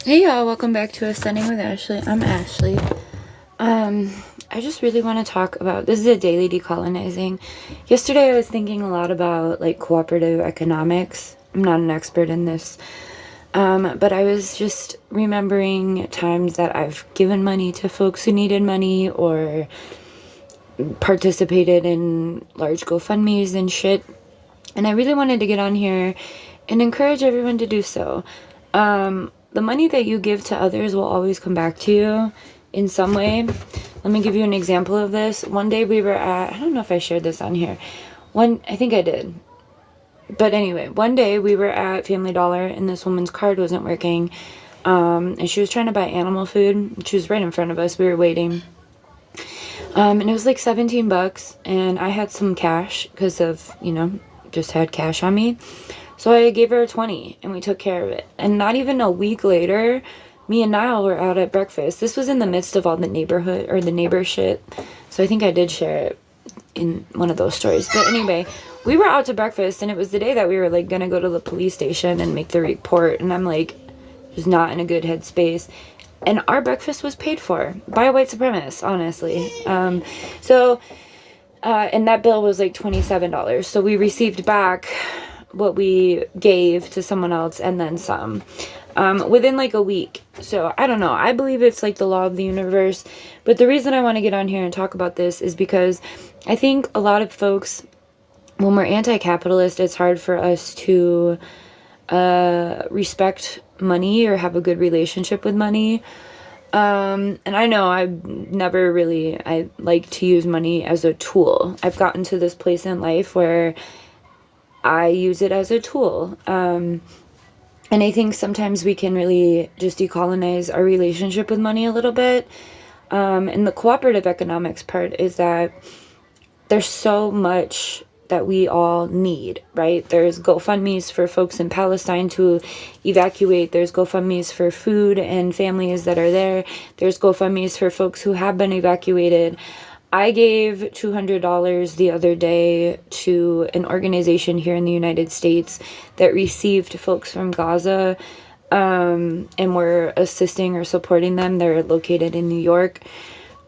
Hey y'all, welcome back to Ascending with Ashley. I'm Ashley. I just really want to talk about, this is a daily decolonizing. Yesterday I was thinking a lot about like cooperative economics. I'm not an expert in this. But I was just remembering times that I've given money to folks who needed money or participated in large GoFundMes and shit. And I really wanted to get on here and encourage everyone to do so. The money that you give to others will always come back to you in some way. Let me give you an example of this. One day we were at, I don't know if I shared this on here. I think I did. But anyway, one day we were at Family Dollar and this woman's card wasn't working. And she was trying to buy animal food. She was right in front of us. We were waiting. And it was like $17 and I had some cash because of, just had cash on me. So I gave her 20 and we took care of it. And not even a week later, me and Niall were out at breakfast. This was in the midst of all the neighbor shit. So I think I did share it in one of those stories. But anyway, we were out to breakfast and it was the day that we were like going to go to the police station and make the report. And I'm like, just not in a good headspace. And our breakfast was paid for by a white supremacist, honestly. And that bill was like $27. So we received back what we gave to someone else and then some within like a week. So I don't know. I believe it's like the law of the universe. But the reason I want to get on here and talk about this is because I think a lot of folks, when we're anti-capitalist, it's hard for us to respect money or have a good relationship with money. And I know I like to use money as a tool. I've gotten to this place in life where I use it as a tool. And I think sometimes we can really just decolonize our relationship with money a little bit. And the cooperative economics part is that there's so much that we all need, right? There's GoFundMes for folks in Palestine to evacuate. There's GoFundMes for food and families that are there. There's GoFundMes for folks who have been evacuated. I gave $200 the other day to an organization here in the United States that received folks from Gaza, and we're assisting or supporting them. They're located in New York.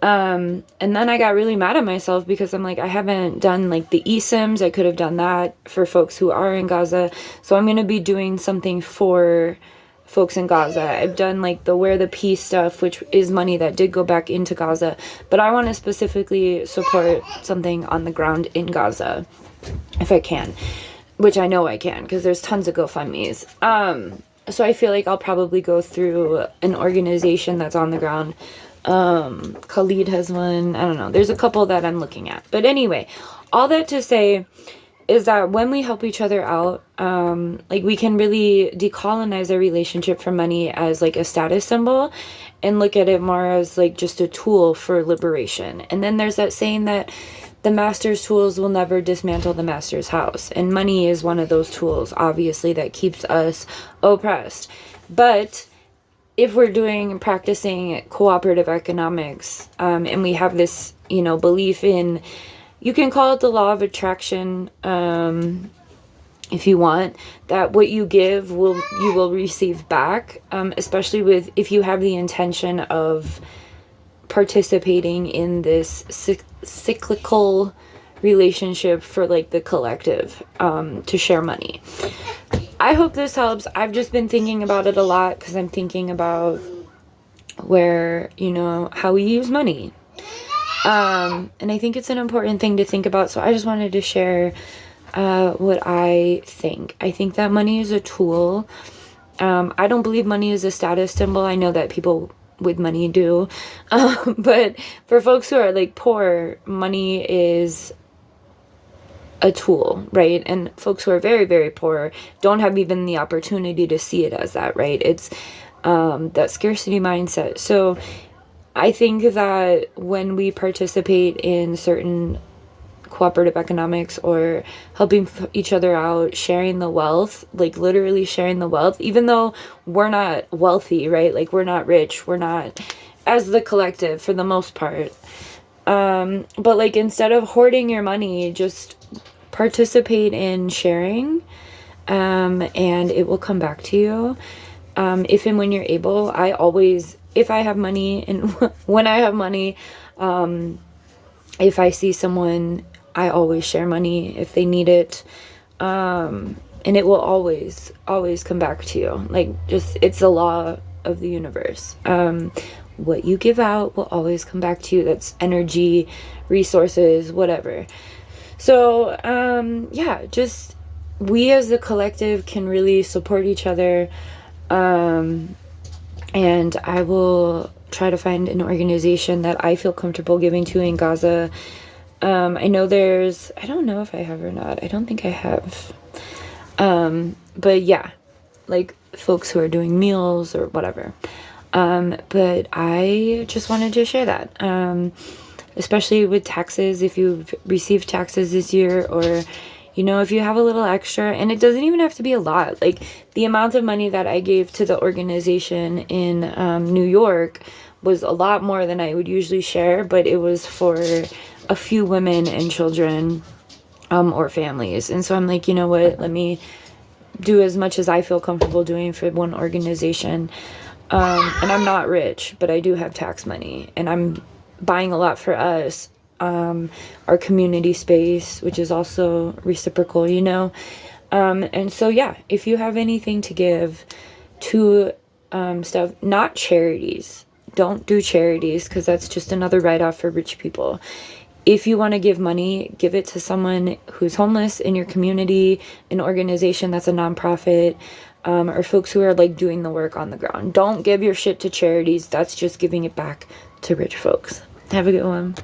And then I got really mad at myself because I'm like, I haven't done like the eSIMs. I could have done that for folks who are in Gaza. So I'm going to be doing something for folks in Gaza. I've done like the Wear the Peace stuff, which is money that did go back into Gaza, but I want to specifically support something on the ground in Gaza if I can, which I know I can because there's tons of GoFundMes. So I feel like I'll probably go through an organization that's on the ground. Khalid has one. I don't know. There's a couple that I'm looking at. But anyway, all that to say is that when we help each other out, like we can really decolonize our relationship from money as like a status symbol and look at it more as like just a tool for liberation. And then there's that saying that the master's tools will never dismantle the master's house. And money is one of those tools, obviously, that keeps us oppressed. But if we're practicing cooperative economics, and we have this, belief in, you can call it the law of attraction, if you want, that what you give you will receive back, especially if you have the intention of participating in this cyclical relationship for like the collective, to share money. I hope this helps. I've just been thinking about it a lot because I'm thinking about where, how we use money. And I think it's an important thing to think about. So I just wanted to share what I think. I think that money is a tool. I don't believe money is a status symbol. I know that people with money do. But for folks who are like poor, money is a tool, right? And folks who are very, very poor don't have even the opportunity to see it as that, right? It's that scarcity mindset. So I think that when we participate in certain cooperative economics or helping each other out, sharing the wealth, like literally sharing the wealth, even though we're not wealthy, right? Like we're not rich, we're not as the collective for the most part. But like instead of hoarding your money, just participate in sharing, and it will come back to you. if and when you're able, I always, if I have money and when I have money, if I see someone, I always share money if they need it. And it will always come back to you. Like, just, it's the law of the universe. What you give out will always come back to you. That's energy, resources, whatever. So, yeah, just, we as a collective can really support each other. And I will try to find an organization that I feel comfortable giving to in Gaza. I know I don't know if I have or not. I don't think I have. But yeah, like folks who are doing meals or whatever. But I just wanted to share that. Especially with taxes, if you've received taxes this year, or, you know, if you have a little extra, and it doesn't even have to be a lot. Like, the amount of money that I gave to the organization in New York was a lot more than I would usually share, but it was for a few women and children, or families. And so I'm like, you know what, let me do as much as I feel comfortable doing for one organization. And I'm not rich, but I do have tax money, and I'm buying a lot for us, our community space, which is also reciprocal, you know. And so, yeah, if you have anything to give to stuff, not charities, don't do charities, because that's just another write-off for rich people. If you want to give money, give it to someone who's homeless in your community, an organization that's a nonprofit, or folks who are like doing the work on the ground. Don't give your shit to charities. That's just giving it back to rich folks. Have a good one.